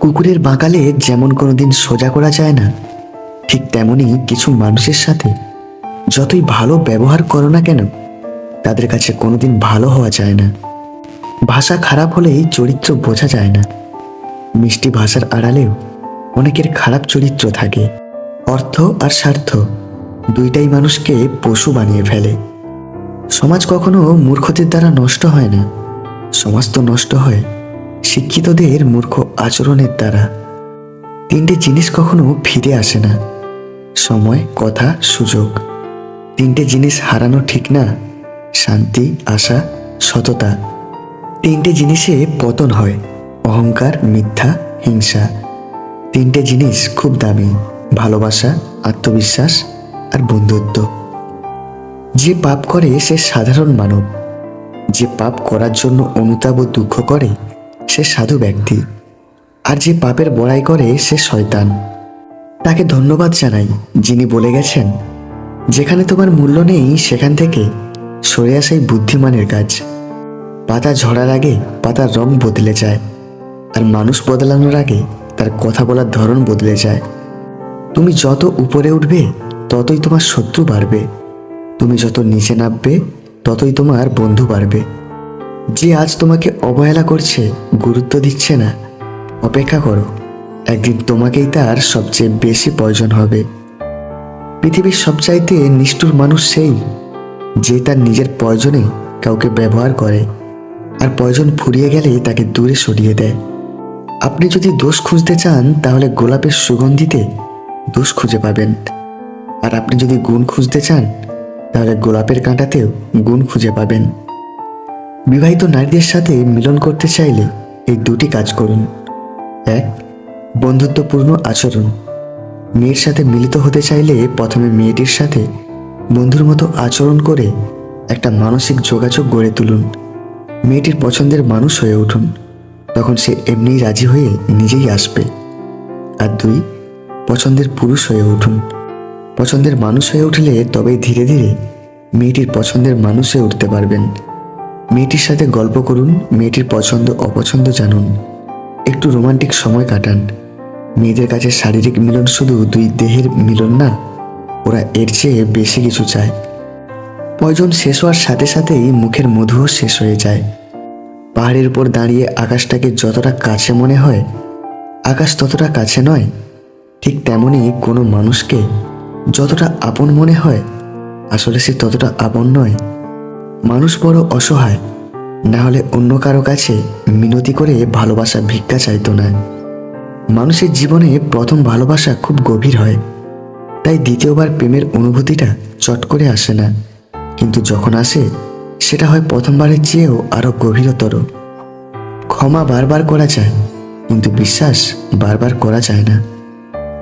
কুকুরের বাঁকালে যেমন কোনোদিন সোজা করা যায় না, ঠিক তেমনই কিছু মানুষের সাথে যতই ভালো ব্যবহার করো না কেন, তাদের কাছে কোনোদিন ভালো হওয়া যায় না। ভাষা খারাপ হলেই চরিত্র বোঝা যায় না। মিষ্টি ভাষার আড়ালেও অনেকের খারাপ চরিত্র থাকে। অর্থ আর স্বার্থ দুইটাই মানুষকে পশু বানিয়ে ফেলে। সমাজ কখনো মূর্খদের দ্বারা নষ্ট হয় না, সমাজ তো নষ্ট হয় শিক্ষিতদের মূর্খ আচরণের দ্বারা। তিনটে জিনিস কখনো ফিরে আসে না: সময়, কথা, সুযোগ। তিনটে জিনিস হারানো ঠিক না: শান্তি, আশা, সততা। তিনটে জিনিসে পতন হয়: অহংকার, মিথ্যা, হিংসা। তিনটে জিনিস খুব দামি: ভালোবাসা, আত্মবিশ্বাস আর বন্ধুত্ব। যে পাপ করে সে সাধারণ মানব, যে পাপ করার জন্য অনুতাপ ও দুঃখ করে সে সাধু ব্যক্তি, আর যে পাপের বড়াই করে সে শয়তান। তাকে ধন্যবাদ জানাই যিনি বলে গেছেন, যেখানে তোমার মূল্য নেই সেখান থেকে সরে আসাই বুদ্ধিমানের কাজ। পাতা ঝরার আগে পাতার রং বদলে যায়, আর মানুষ বদলানোর আগে তার কথা বলার ধরন বদলে যায়। তুমি যত উপরে উঠবে ততই তোমার শত্রু বাড়বে, তুমি যত নিচে নামবে ততই তোমার বন্ধু বাড়বে। যে আজ তোমাকে অবহেলা করছে, গুরুত্ব দিচ্ছে না, অপেক্ষা করো, একদিন তোমাকেই তার সবচেয়ে বেশি প্রয়োজন হবে। পৃথিবীর সবচাইতে নিষ্ঠুর মানুষ সেই, যে তার নিজের প্রয়োজনে কাউকে ব্যবহার করে, আর প্রয়োজন ফুরিয়ে গেলে তাকে দূরে সরিয়ে দেয়। আপনি যদি দোষ খুঁজতে চান তাহলে গোলাপের সুগন্ধিতে দোষ খুঁজে পাবেন, আর আপনি যদি গুণ খুঁজতে চান তাহলে গোলাপের কাঁটাতেও গুণ খুঁজে পাবেন। বিবাহিত নারীদের সাথে মিলন করতে চাইলে এই দুটি কাজ করুন। 1. বন্ধুত্বপূর্ণ আচরণ। মেয়ের সাথে মিলিত হতে চাইলে প্রথমে মেয়েটির সাথে বন্ধুর মতো আচরণ করে একটা মানসিক যোগাযোগ গড়ে তুলুন। মেয়েটির পছন্দের মানুষ হয়ে উঠুন, তখন সে এমনিই রাজি হয়ে নিজেই আসবে। আর 2. পছন্দের পুরুষ হয়ে উঠুন। পছন্দের মানুষ হয়ে উঠলে তবেই ধীরে ধীরে মেয়েটির পছন্দের মানুষ হয়ে উঠতে পারবেন। মেয়েটির সাথে গল্প করুন, মেয়েটির পছন্দ অপছন্দ জানুন, একটু রোমান্টিক সময় কাটান। মেয়েদের কাছে শারীরিক মিলন শুধু দুই দেহের মিলন না, ওরা এর চেয়ে বেশি কিছু চায়। প্রয়োজন শেষ হওয়ার সাথে সাথেই মুখের মধুও শেষ হয়ে যায়। পাহাড়ের উপর দাঁড়িয়ে আকাশটাকে যতটা কাছে মনে হয়, আকাশ ততটা কাছে নয়। ঠিক তেমনই কোনো মানুষকে যতটা আপন মনে হয়, আসলে সে ততটা আপন নয়। মানুষ বড় অসহায়, না হলে অন্য কারো কাছে মিনতি করে ভালোবাসা ভিক্ষা চাইতো না। মানুষের জীবনে প্রথম ভালোবাসা খুব গভীর হয়, তাই দ্বিতীয়বার প্রেমের অনুভূতিটা চট করে আসে না, কিন্তু যখন আসে সেটা হয় প্রথমবারের চেয়েও আরো গভীরতর। ক্ষমা বারবার করা যায়, কিন্তু বিশ্বাস বারবার করা যায় না।